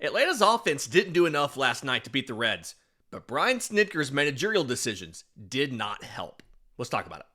Atlanta's offense didn't do enough last night to beat the Reds, but Brian Snitker's managerial decisions did not help. Let's talk about it.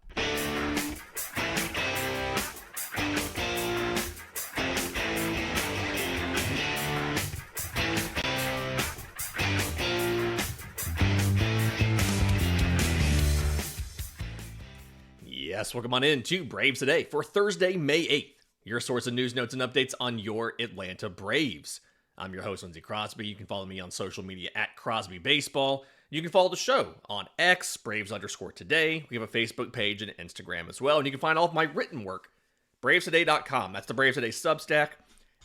Yes, welcome on in to Braves Today for Thursday, May 8th. Your source of news, notes, and updates on your Atlanta Braves. I'm your host, Lindsay Crosby. You can follow me on social media at Crosby Baseball. You can follow the show on X, Braves_Today. We have a Facebook page and an Instagram as well. And you can find all of my written work, bravestoday.com. That's the Braves Today Substack,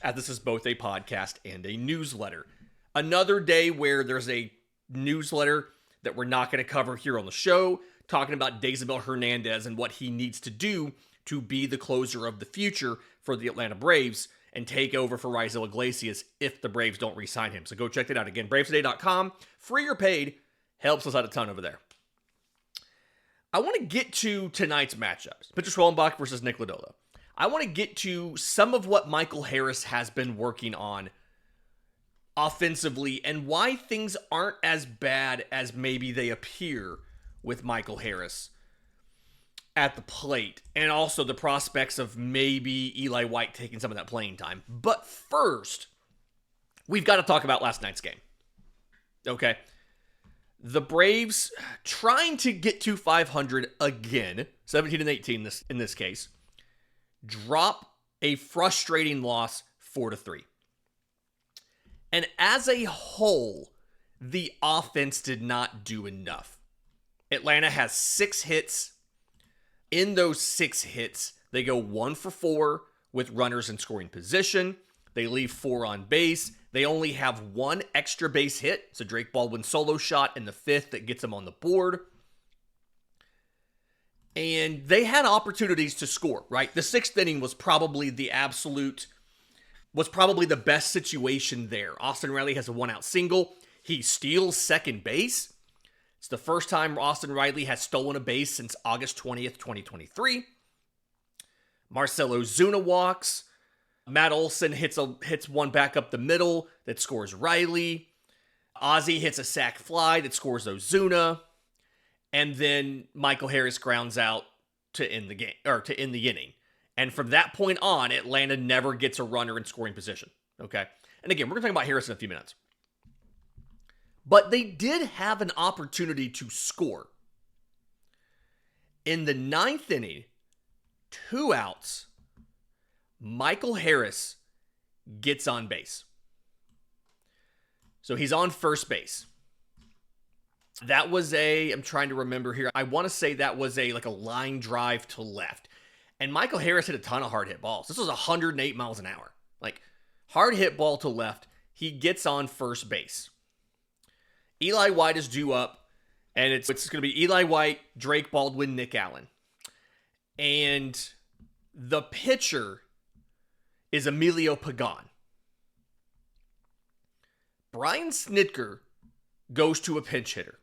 as this is both a podcast and a newsletter. Another day where there's a newsletter that we're not going to cover here on the show, talking about Daysabel Hernandez and what he needs to do to be the closer of the future for the Atlanta Braves and take over for Raisel Iglesias if the Braves don't re-sign him. So go check that out. Again, bravestoday.com, free or paid, helps us out a ton over there. I want to get to tonight's matchups. Pitcher Schwellenbach versus Nick Lodolo. I want to get to some of what Michael Harris has been working on offensively and why things aren't as bad as maybe they appear with Michael Harris at the plate, and also the prospects of maybe Eli White taking some of that playing time. But first, we've got to talk about last night's game. Okay. The Braves trying to get to 500 again, 17-18 in this case, drop a frustrating loss 4-3. And as a whole, the offense did not do enough. Atlanta has 6 hits. In those 6 hits, they go 1 for 4 with runners in scoring position. They leave 4 on base. They only have 1 extra base hit. It's a Drake Baldwin solo shot in the 5th that gets them on the board. And they had opportunities to score, right? The 6th inning was probably the best situation there. Austin Riley has a 1-out single. He steals second base. It's the first time Austin Riley has stolen a base since August 20th, 2023. Marcell Ozuna walks. Matt Olson hits one back up the middle that scores Riley. Ozzy hits a sac fly that scores Ozuna. And then Michael Harris grounds out to end the game, or to end the inning. And from that point on, Atlanta never gets a runner in scoring position. Okay? And again, we're going to talk about Harris in a few minutes. But they did have an opportunity to score. In the 9th inning, 2 outs, Michael Harris gets on base. So he's on first base. That was I'm trying to remember here. I want to say that was a line drive to left. And Michael Harris hit a ton of hard hit balls. This was 108 miles an hour. Hard hit ball to left. He gets on first base. Eli White is due up, and it's going to be Eli White, Drake Baldwin, Nick Allen. And the pitcher is Emilio Pagan. Brian Snitker goes to a pinch hitter.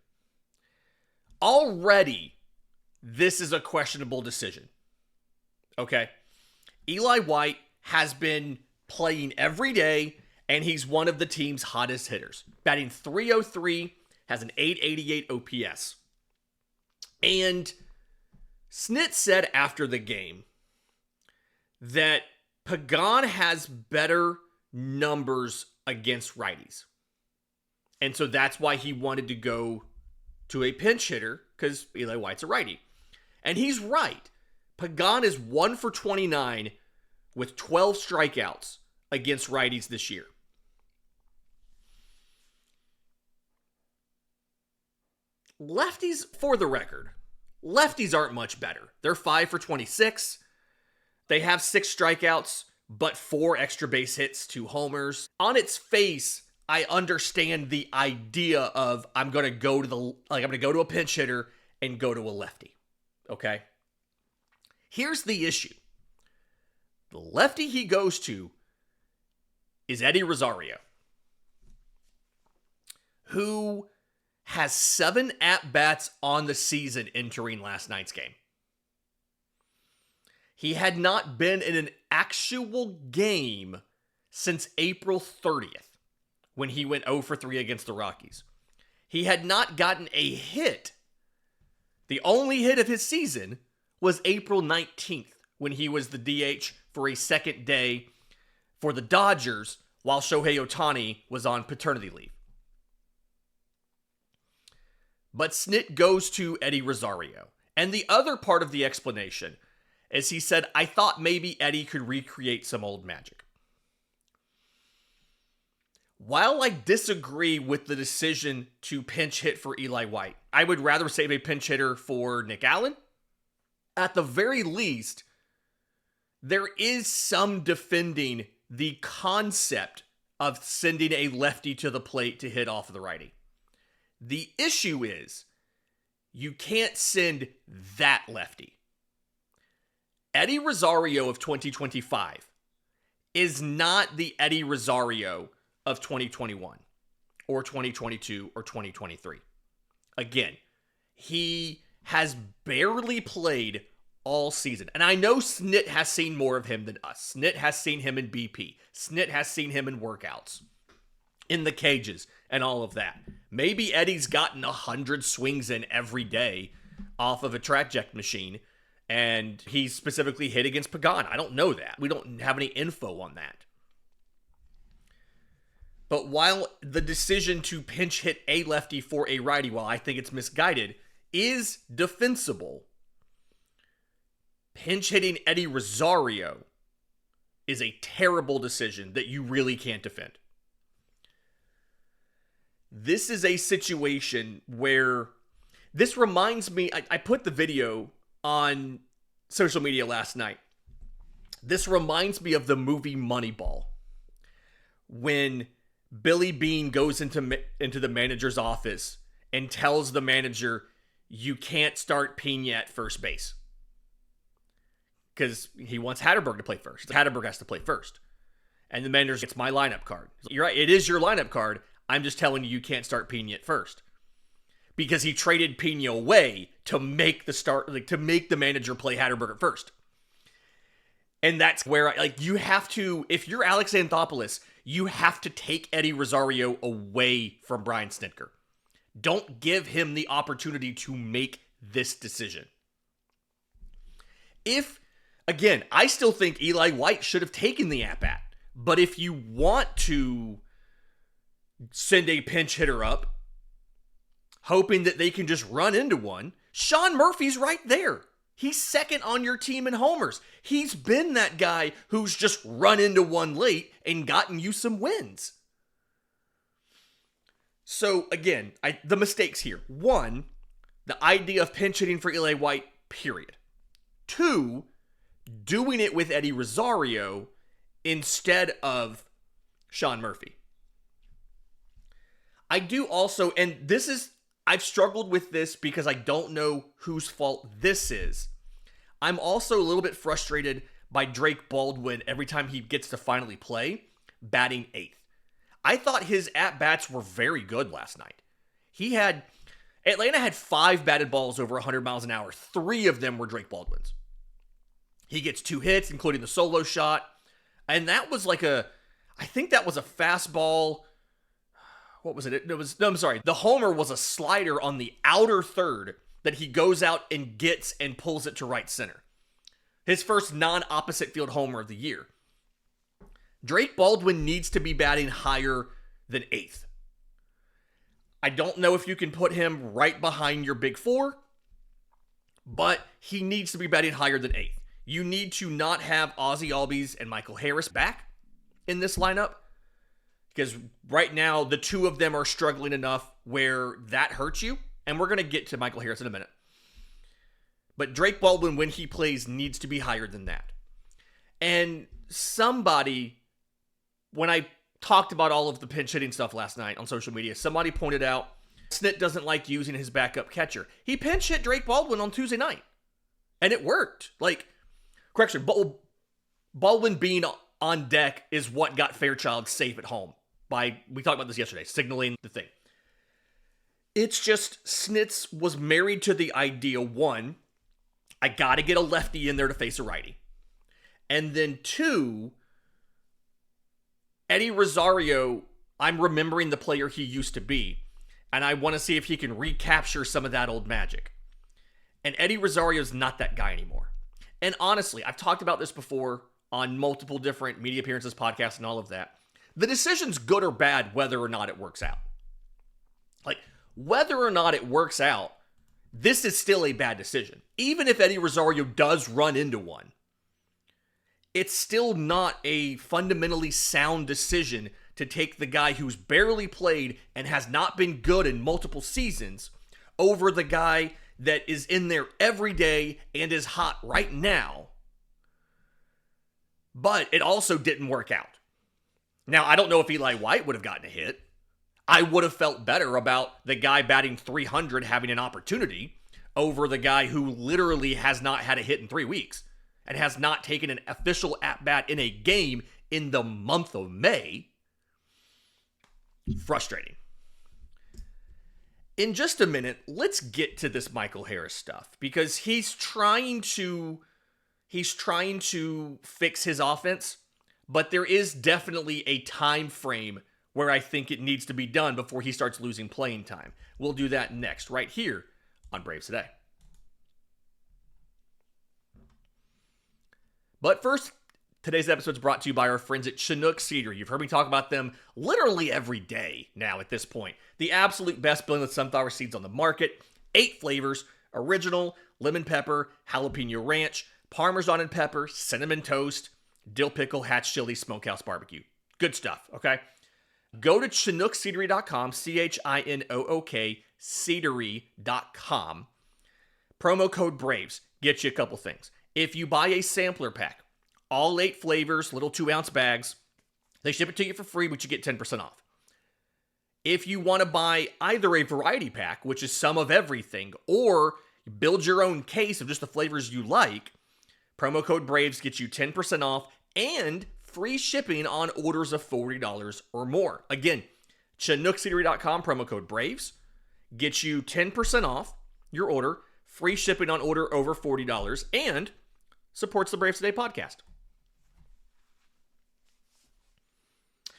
Already, this is a questionable decision. Okay? Eli White has been playing every day, and he's one of the team's hottest hitters. Batting .303, has an .888 OPS. And Snit said after the game that Pagan has better numbers against righties. And so that's why he wanted to go to a pinch hitter, because Eli White's a righty. And he's right. Pagan is 1 for 29 with 12 strikeouts against righties this year. Lefties, for the record, lefties aren't much better. They're 5 for 26. They have 6 strikeouts, but 4 extra base hits, 2 homers. On its face, I understand the idea of I'm going to go to a pinch hitter and go to a lefty. Okay? Here's the issue. The lefty he goes to is Eddie Rosario, who has 7 at-bats on the season entering last night's game. He had not been in an actual game since April 30th, when he went 0 for 3 against the Rockies. He had not gotten a hit. The only hit of his season was April 19th, when he was the DH for a second day for the Dodgers while Shohei Ohtani was on paternity leave. But Snit goes to Eddie Rosario. And the other part of the explanation is he said, I thought maybe Eddie could recreate some old magic. While I disagree with the decision to pinch hit for Eli White, I would rather save a pinch hitter for Nick Allen. At the very least, there is some defending the concept of sending a lefty to the plate to hit off of the righty. The issue is, you can't send that lefty. Eddie Rosario of 2025 is not the Eddie Rosario of 2021 or 2022 or 2023. Again, he has barely played all season. And I know Snit has seen more of him than us. Snit has seen him in BP. Snit has seen him in workouts, in the cages, and all of that. Maybe Eddie's gotten 100 swings in every day off of a track eject machine, and he's specifically hit against Pagan. I don't know that. We don't have any info on that. But while the decision to pinch hit a lefty for a righty, while I think it's misguided, is defensible, pinch hitting Eddie Rosario is a terrible decision that you really can't defend. This is a situation where this reminds me, I put the video on social media last night. This reminds me of the movie Moneyball, when Billy Beane goes into the manager's office and tells the manager, you can't start Pena at first base. Because he wants Hatterberg to play first. Hatterberg has to play first. And the manager gets my lineup card. You're right, it is your lineup card. I'm just telling you, you can't start Pena at first. Because he traded Pena away to make the manager play Hatterberg at first. And that's where, you have to, if you're Alex Anthopoulos, you have to take Eddie Rosario away from Brian Snitker. Don't give him the opportunity to make this decision. Again, I still think Eli White should have taken the at-bat. But if you want to send a pinch hitter up, hoping that they can just run into one, Sean Murphy's right there. He's second on your team in homers. He's been that guy who's just run into one late and gotten you some wins. So again, the mistakes here. 1, the idea of pinch hitting for Eli White, period. 2, doing it with Eddie Rosario instead of Sean Murphy. I do also, and this is, I've struggled with this because I don't know whose fault this is. I'm also a little bit frustrated by Drake Baldwin every time he gets to finally play, batting 8th. I thought his at-bats were very good last night. Atlanta had 5 batted balls over 100 miles an hour. 3 of them were Drake Baldwin's. He gets 2 hits, including the solo shot. And that was I think that was a fastball. What was it? The homer was a slider on the outer third that he goes out and gets and pulls it to right center. His first non-opposite field homer of the year. Drake Baldwin needs to be batting higher than 8th. I don't know if you can put him right behind your big 4, but he needs to be batting higher than 8th. You need to not have Ozzie Albies and Michael Harris back in this lineup, because right now the 2 of them are struggling enough where that hurts you. And we're going to get to Michael Harris in a minute. But Drake Baldwin, when he plays, needs to be higher than that. And somebody, when I talked about all of the pinch hitting stuff last night on social media, somebody pointed out Snit doesn't like using his backup catcher. He pinch hit Drake Baldwin on Tuesday night. And it worked. Baldwin being on deck is what got Fairchild safe at home. We talked about this yesterday, signaling the thing. It's just Snitz was married to the idea, 1, I got to get a lefty in there to face a righty. And then 2, Eddie Rosario I'm remembering the player he used to be, and I want to see if he can recapture some of that old magic. And Eddie Rosario is not that guy anymore. And honestly, I've talked about this before on multiple different media appearances, podcasts, and all of that. The decision's good or bad whether or not it works out. Like, whether or not it works out, this is still a bad decision. Even if Eddie Rosario does run into one, it's still not a fundamentally sound decision to take the guy who's barely played and has not been good in multiple seasons over the guy that is in there every day and is hot right now. But it also didn't work out. Now, I don't know if Eli White would have gotten a hit. I would have felt better about the guy batting 300 having an opportunity over the guy who literally has not had a hit in 3 weeks and has not taken an official at-bat in a game in the month of May. Frustrating. In just a minute, let's get to this Michael Harris stuff because he's trying to fix his offense, but there is definitely a time frame where I think it needs to be done before he starts losing playing time. We'll do that next, right here on Braves Today. But first, today's episode is brought to you by our friends at Chinook Seedery. You've heard me talk about them literally every day now at this point. The absolute best blend of sunflower seeds on the market. 8 flavors: original, lemon pepper, jalapeno ranch, parmesan and pepper, cinnamon toast, dill pickle, hatch chili, smokehouse barbecue. Good stuff, okay? Go to ChinookSeedery.com, ChinookSeedery.com. Promo code BRAVES. Get you a couple things. If you buy a sampler pack, all 8 flavors, little 2-ounce bags, they ship it to you for free, but you get 10% off. If you want to buy either a variety pack, which is some of everything, or build your own case of just the flavors you like, promo code BRAVES gets you 10% off and free shipping on orders of $40 or more. Again, ChinookSeedery.com, promo code BRAVES, gets you 10% off your order, free shipping on order over $40, and supports the Braves Today podcast.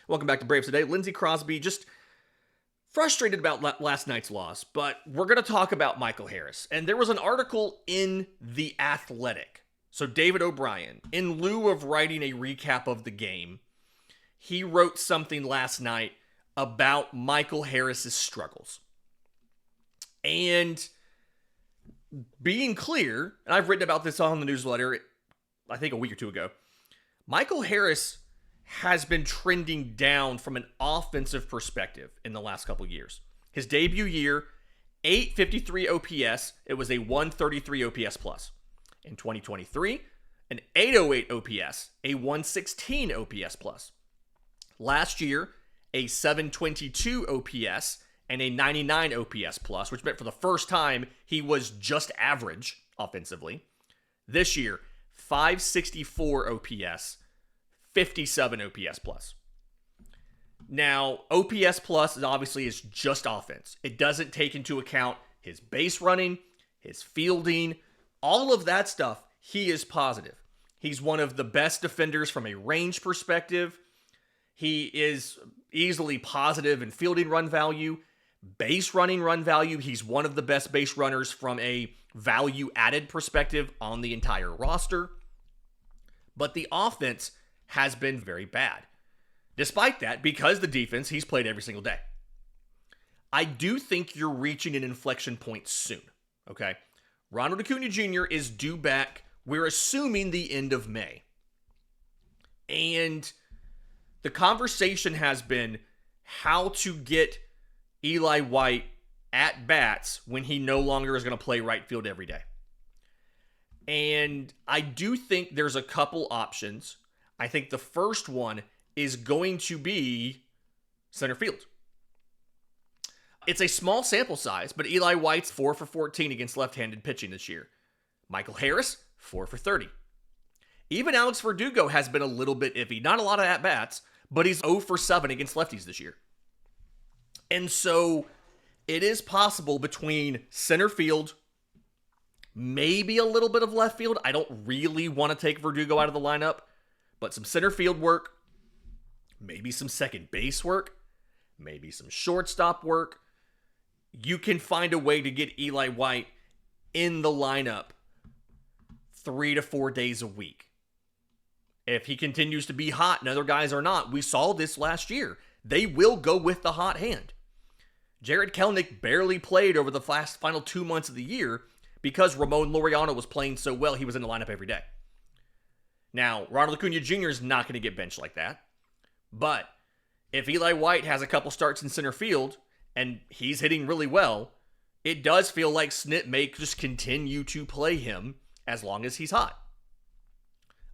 Welcome back to Braves Today. Lindsay Crosby, just frustrated about last night's loss, but we're going to talk about Michael Harris. And there was an article in The Athletic. So David O'Brien, in lieu of writing a recap of the game, he wrote something last night about Michael Harris's struggles. And being clear, and I've written about this on the newsletter, I think a week or two ago, Michael Harris has been trending down from an offensive perspective in the last couple years. His debut year, 853 OPS, it was a 133 OPS plus. In 2023, an 808 OPS, a 116 OPS plus. Last year, a 722 OPS and a 99 OPS plus, which meant for the first time he was just average offensively. This year, 564 OPS, 57 OPS plus. Now, OPS plus is just offense. It doesn't take into account his base running, his fielding, all of that stuff. He is positive. He's one of the best defenders from a range perspective. He is easily positive in fielding run value, base running run value. He's one of the best base runners from a value added perspective on the entire roster. But the offense has been very bad. Despite that, because the defense, he's played every single day. I do think you're reaching an inflection point soon, okay? Ronald Acuna Jr. is due back, we're assuming, the end of May. And the conversation has been how to get Eli White at bats when he no longer is going to play right field every day. And I do think there's a couple options. I think the first one is going to be center field. It's a small sample size, but Eli White's 4 for 14 against left-handed pitching this year. Michael Harris, 4 for 30. Even Alex Verdugo has been a little bit iffy. Not a lot of at-bats, but he's 0 for 7 against lefties this year. And so it is possible between center field, maybe a little bit of left field. I don't really want to take Verdugo out of the lineup, but some center field work, maybe some second base work, maybe some shortstop work. You can find a way to get Eli White in the lineup 3 to 4 days a week. If he continues to be hot and other guys are not, we saw this last year. They will go with the hot hand. Jared Kelenic barely played over the final 2 months of the year because Ramon Laureano was playing so well, he was in the lineup every day. Now, Ronald Acuna Jr. is not going to get benched like that. But if Eli White has a couple starts in center field and he's hitting really well, it does feel like Snit may just continue to play him as long as he's hot.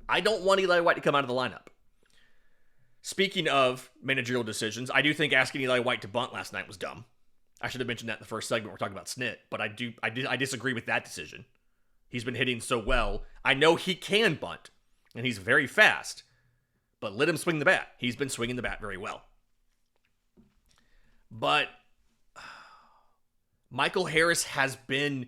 I don't want Eli White to come out of the lineup. Speaking of managerial decisions, I do think asking Eli White to bunt last night was dumb. I should have mentioned that in the first segment. We're talking about Snit, but I disagree with that decision. He's been hitting so well. I know he can bunt, and he's very fast, but let him swing the bat. He's been swinging the bat very well. But Michael Harris has been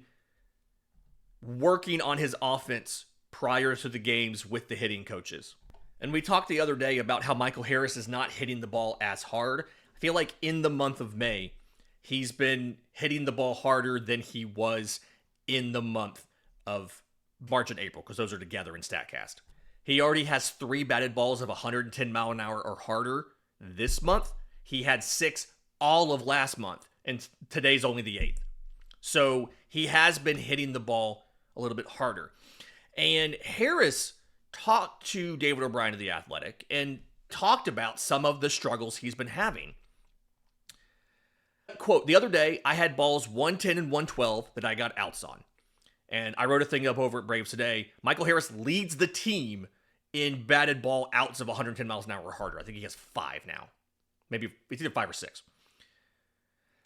working on his offense prior to the games with the hitting coaches. And we talked the other day about how Michael Harris is not hitting the ball as hard. I feel like in the month of May, he's been hitting the ball harder than he was in the month of March and April, because those are together in StatCast. He already has 3 batted balls of 110 mile an hour or harder this month. He had 6 all of last month, and today's only the 8th. So he has been hitting the ball a little bit harder. And Harris talked to David O'Brien of The Athletic and talked about some of the struggles he's been having. Quote, the other day, I had balls 110 and 112 that I got outs on. And I wrote a thing up over at Braves Today. Michael Harris leads the team in batted ball outs of 110 miles an hour or harder. I think he has 5 now. Maybe it's either 5 or 6.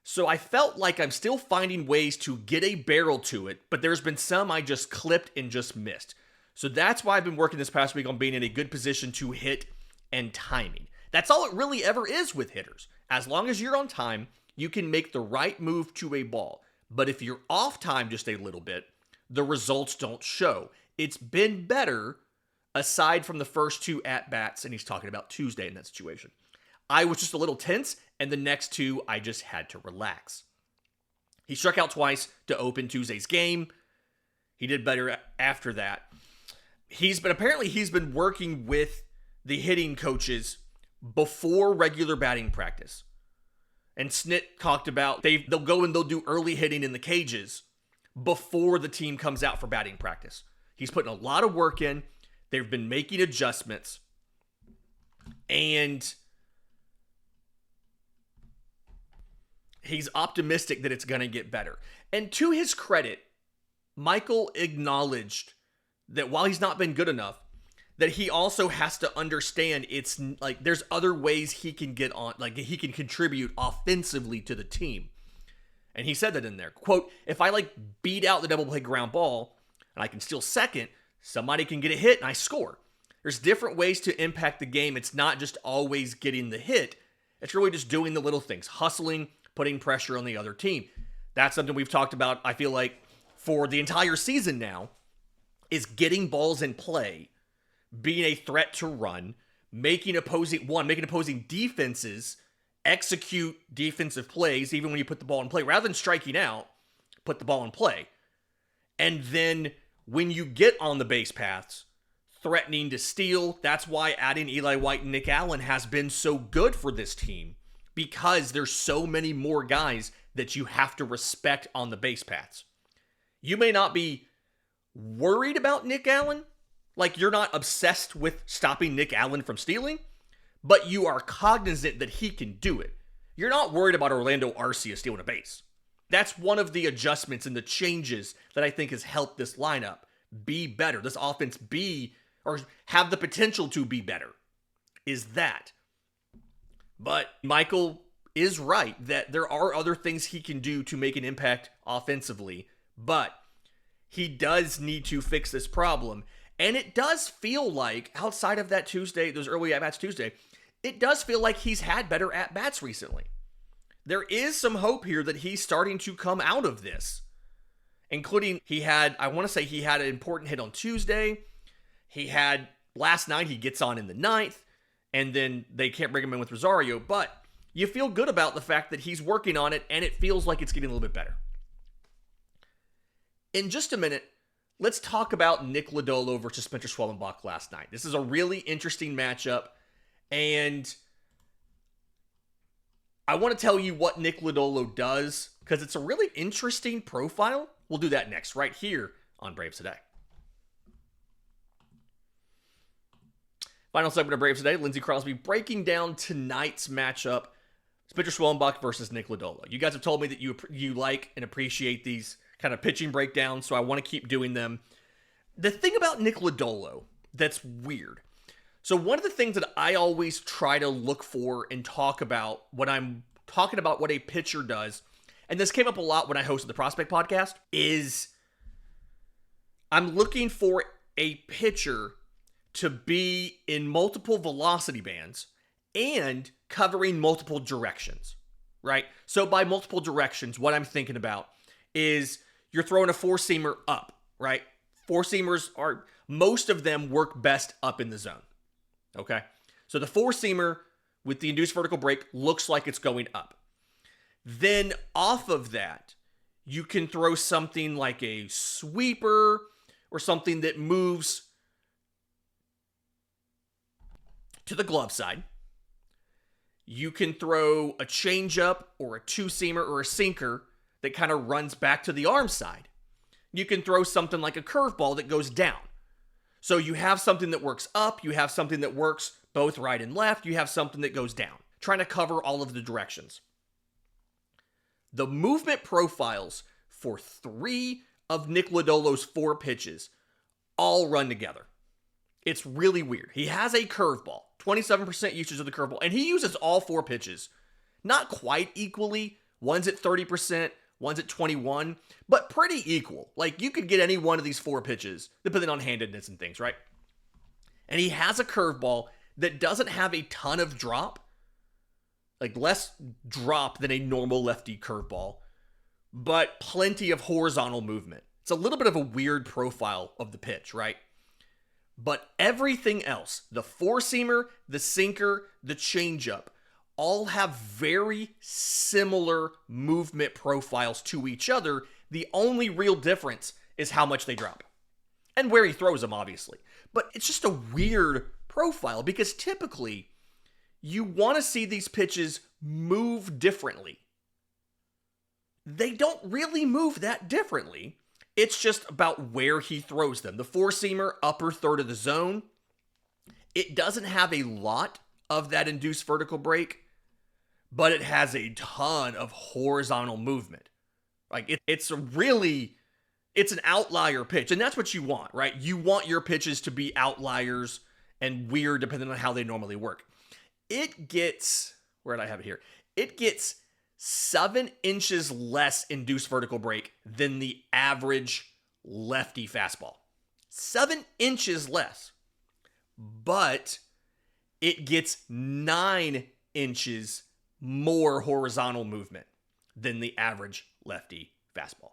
So I felt like I'm still finding ways to get a barrel to it, but there's been some I just clipped and just missed. So that's why I've been working this past week on being in a good position to hit and timing. That's all it really ever is with hitters. As long as you're on time, you can make the right move to a ball. But if you're off time just a little bit, the results don't show. It's been better aside from the first 2 at-bats, and he's talking about Tuesday in that situation. I was just a little tense, and the next 2, I just had to relax. He struck out twice to open Tuesday's game. He did better after that. He's been working with the hitting coaches before regular batting practice. And Snit talked about they'll go and they'll do early hitting in the cages before the team comes out for batting practice. He's putting a lot of work in. They've been making adjustments. And he's optimistic that it's going to get better. And to his credit, Michael acknowledged that while he's not been good enough, that he also has to understand it's like there's other ways he can get on, like he can contribute offensively to the team. And he said that in there. Quote, if I beat out the double play ground ball and I can steal second, somebody can get a hit and I score. There's different ways to impact the game. It's not just always getting the hit. It's really just doing the little things, hustling, putting pressure on the other team. That's something we've talked about, I feel like, for the entire season now, is getting balls in play, being a threat to run, making opposing defenses execute defensive plays, even when you put the ball in play. Rather than striking out, put the ball in play. And then when you get on the base paths, threatening to steal. That's why adding Eli White and Nick Allen has been so good for this team, because there's so many more guys that you have to respect on the base paths. You may not be worried about Nick Allen, like you're not obsessed with stopping Nick Allen from stealing, but you are cognizant that he can do it. You're not worried about Orlando Arcia stealing a base. That's one of the adjustments and the changes that I think has helped this lineup be better, this offense be, or have the potential to be better, is that. But Michael is right that there are other things he can do to make an impact offensively, but he does need to fix this problem. And it does feel like, outside of that Tuesday, those early at-bats Tuesday, it does feel like he's had better at-bats recently. There is some hope here that he's starting to come out of this. Including, he had an important hit on Tuesday. He had, last night, he gets on in the ninth. And then they can't bring him in with Rosario. But you feel good about the fact that he's working on it and it feels like it's getting a little bit better. In just a minute, let's talk about Nick Lodolo versus Spencer Schwellenbach last night. This is a really interesting matchup, and I want to tell you what Nick Lodolo does because it's a really interesting profile. We'll do that next, right here on Braves Today. Final segment of Braves Today, Lindsay Crosby breaking down tonight's matchup, Spencer Schwellenbach versus Nick Lodolo. You guys have told me that you like and appreciate these kind of pitching breakdowns, so I want to keep doing them. The thing about Nick Lodolo that's weird. So one of the things that I always try to look for and talk about when I'm talking about what a pitcher does, and this came up a lot when I hosted the Prospect Podcast, is I'm looking for a pitcher to be in multiple velocity bands and covering multiple directions, right? So by multiple directions, what I'm thinking about is you're throwing a four-seamer up, right? Four-seamers most of them work best up in the zone, okay? So the four-seamer with the induced vertical break looks like it's going up. Then off of that, you can throw something like a sweeper or something that moves to the glove side. You can throw a changeup or a two-seamer or a sinker that kind of runs back to the arm side. You can throw something like a curveball that goes down. So you have something that works up, you have something that works both right and left, you have something that goes down, trying to cover all of the directions. The movement profiles for 3 of Nick Lodolo's 4 pitches all run together. It's really weird. He has a curveball, 27% usage of the curveball, and he uses all 4 pitches. Not quite equally. One's at 30%, one's at 21%, but pretty equal. Like, you could get any one of these 4 pitches, depending on handedness and things, right? And he has a curveball that doesn't have a ton of drop, like less drop than a normal lefty curveball, but plenty of horizontal movement. It's a little bit of a weird profile of the pitch, right? But everything else, the four-seamer, the sinker, the changeup, all have very similar movement profiles to each other. The only real difference is how much they drop. And where he throws them, obviously. But it's just a weird profile because typically you want to see these pitches move differently. They don't really move that differently. It's just about where he throws them. The four-seamer, upper third of the zone. It doesn't have a lot of that induced vertical break, but it has a ton of horizontal movement. Like it's an outlier pitch, and that's what you want, right? You want your pitches to be outliers and weird depending on how they normally work. It gets, where did I have it here? It gets 7 inches less induced vertical break than the average lefty fastball. 7 inches less. But it gets 9 inches more horizontal movement than the average lefty fastball.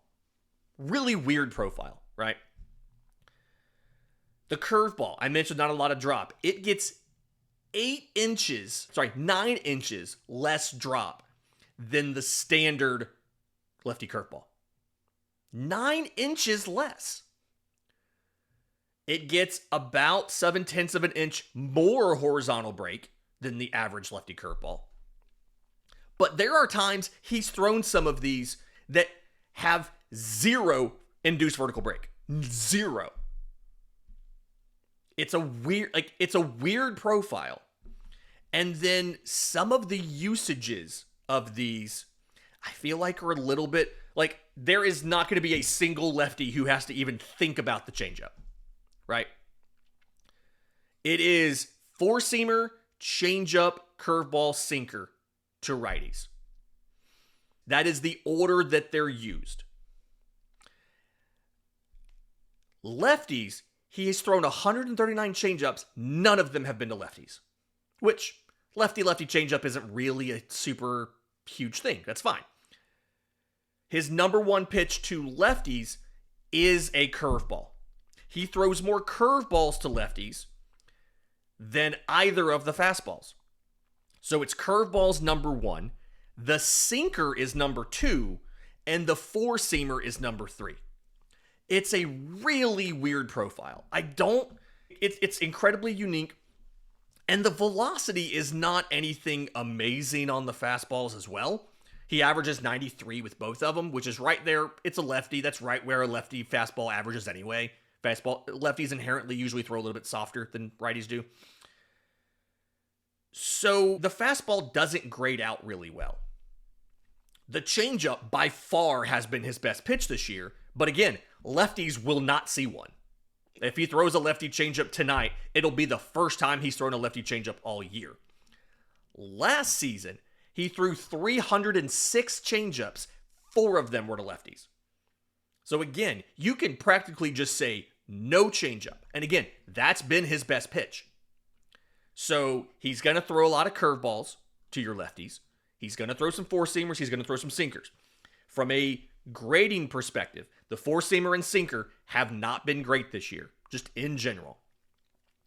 Really weird profile, right? The curveball, I mentioned not a lot of drop. It gets 9 inches less drop than the standard lefty curveball. 9 inches less. It gets about 0.7 of an inch more horizontal break than the average lefty curveball. But there are times he's thrown some of these that have 0 induced vertical break. 0. It's a weird profile. And then some of the usages of these, I feel like are a little bit, like there is not going to be a single lefty who has to even think about the changeup, right? It is four-seamer, changeup, curveball, sinker to righties. That is the order that they're used. Lefties, he has thrown 139 changeups. None of them have been to lefties, which lefty-lefty changeup isn't really a super huge thing. That's fine. His number one pitch to lefties is a curveball. He throws more curveballs to lefties than either of the fastballs. So it's curveball's number 1, the sinker is number 2, and the four-seamer is number 3. It's a really weird profile. It's incredibly unique, and the velocity is not anything amazing on the fastballs as well. He averages 93 with both of them, which is right there. It's a lefty. That's right where a lefty fastball averages anyway. Lefties inherently usually throw a little bit softer than righties do. So the fastball doesn't grade out really well. The changeup by far has been his best pitch this year, but again, lefties will not see one. If he throws a lefty changeup tonight, it'll be the first time he's thrown a lefty changeup all year. Last season, he threw 306 changeups, 4 of them were to lefties. So again, you can practically just say no changeup. And again, that's been his best pitch. So he's going to throw a lot of curveballs to your lefties. He's going to throw some four-seamers. He's going to throw some sinkers. From a grading perspective, the four-seamer and sinker have not been great this year, just in general.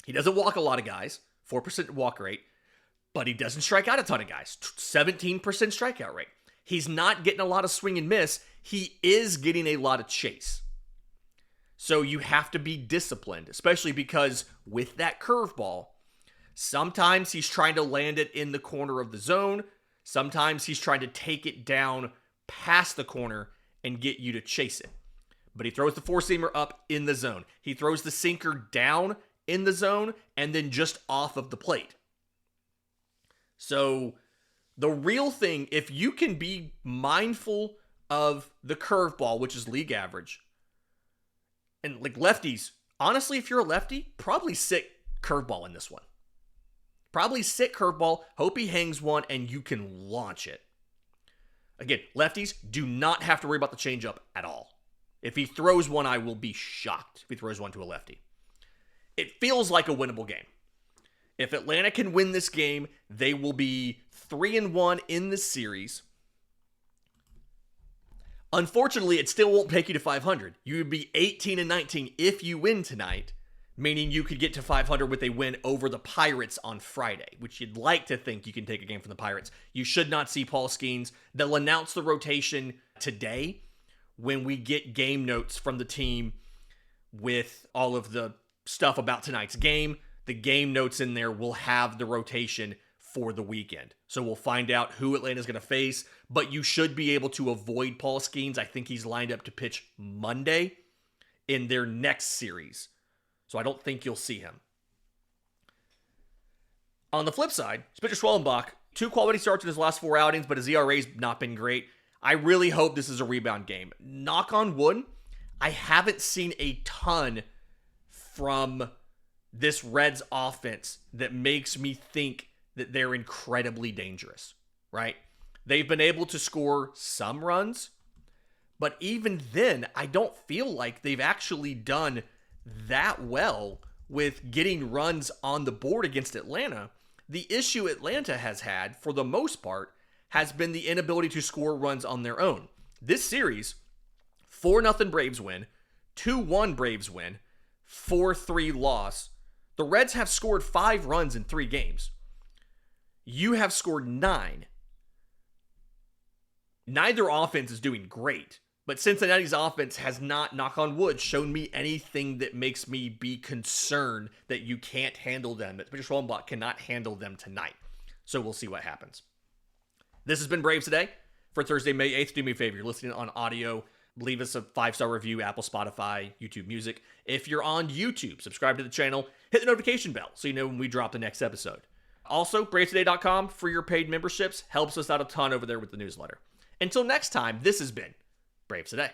He doesn't walk a lot of guys, 4% walk rate, but he doesn't strike out a ton of guys, 17% strikeout rate. He's not getting a lot of swing and miss. He is getting a lot of chase. So you have to be disciplined, especially because with that curveball, sometimes he's trying to land it in the corner of the zone. Sometimes he's trying to take it down past the corner and get you to chase it. But he throws the four-seamer up in the zone. He throws the sinker down in the zone and then just off of the plate. So the real thing, if you can be mindful of the curveball, which is league average, and like lefties, honestly, if you're a lefty, probably sit curveball in this one. Probably sit curveball, hope he hangs one, and you can launch it. Again, lefties do not have to worry about the changeup at all. If he throws one, I will be shocked if he throws one to a lefty. It feels like a winnable game. If Atlanta can win this game, they will be 3-1 in the series. Unfortunately, it still won't take you to 500. You would be 18-19 if you win tonight, meaning you could get to 500 with a win over the Pirates on Friday, which you'd like to think you can take a game from the Pirates. You should not see Paul Skeens. They'll announce the rotation today when we get game notes from the team with all of the stuff about tonight's game. The game notes in there will have the rotation for the weekend. So we'll find out who Atlanta's going to face, but you should be able to avoid Paul Skeens. I think he's lined up to pitch Monday in their next series. So I don't think you'll see him. On the flip side, Spencer Schwellenbach, 2 quality starts in his last 4 outings, but his ERA's not been great. I really hope this is a rebound game. Knock on wood, I haven't seen a ton from this Reds offense that makes me think that they're incredibly dangerous, right? They've been able to score some runs, but even then, I don't feel like they've actually done that well with getting runs on the board against Atlanta. The issue Atlanta has had, for the most part, has been the inability to score runs on their own. This series, 4-0 Braves win, 2-1 Braves win, 4-3 loss. The Reds have scored 5 runs in 3 games. You have scored 9. Neither offense is doing great, but Cincinnati's offense has not, knock on wood, shown me anything that makes me be concerned that you can't handle them, that Spencer Schwellenbach cannot handle them tonight. So we'll see what happens. This has been Braves Today for Thursday, May 8th. Do me a favor, you're listening on audio, leave us a 5-star review, Apple, Spotify, YouTube Music. If you're on YouTube, subscribe to the channel, hit the notification bell so you know when we drop the next episode. Also, BravesToday.com for your paid memberships helps us out a ton over there with the newsletter. Until next time, this has been Braves Today.